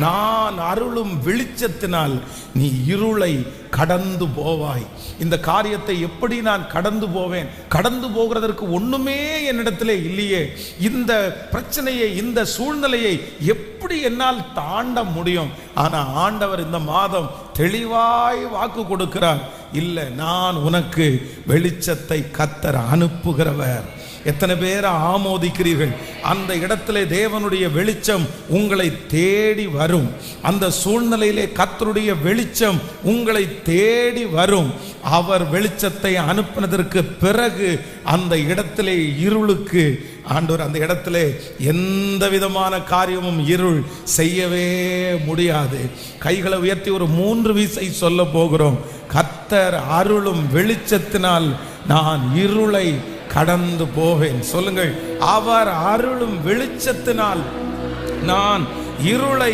நான் அருளும் வெளிச்சத்தினால் நீ இருளை கடந்து போவாய். இந்த காரியத்தை எப்படி நான் கடந்து போவேன்? கடந்து போகிறதற்கு ஒண்ணுமே என்னிடத்திலே இல்லையே. இந்த பிரச்சனையை, இந்த சூழ்நிலையை எப்படி என்னால் தாண்ட முடியும்? ஆனா ஆண்டவர் இந்த மாதம் தெளிவாய் வாக்கு கொடுக்கிறார். இல்லை, நான் உனக்கு வெளிச்சத்தை கர்த்தர் அனுப்புகிறவர். எத்தனை பேரை ஆமோதிக்கிறீர்கள்? அந்த இடத்திலே தேவனுடைய வெளிச்சம் உங்களை தேடி வரும். அந்த சூழ்நிலையிலே கர்த்தருடைய வெளிச்சம் உங்களை தேடி வரும். அவர் வெளிச்சத்தை அனுப்பினதற்கு பிறகு அந்த இடத்திலே இருளுக்கு ஆண்டவர் அந்த இடத்திலே எந்த விதமான காரியமும் இருள் செய்யவே முடியாது. கைகளை உயர்த்தி ஒரு 3 வீசை சொல்ல போகிறோம். கர்த்தர் அருளும் வெளிச்சத்தினால் நான் இருளை கடந்து போவேன். சொல்லுங்கள், அவர் அருளும் வெளிச்சத்தினால் நான் இருளை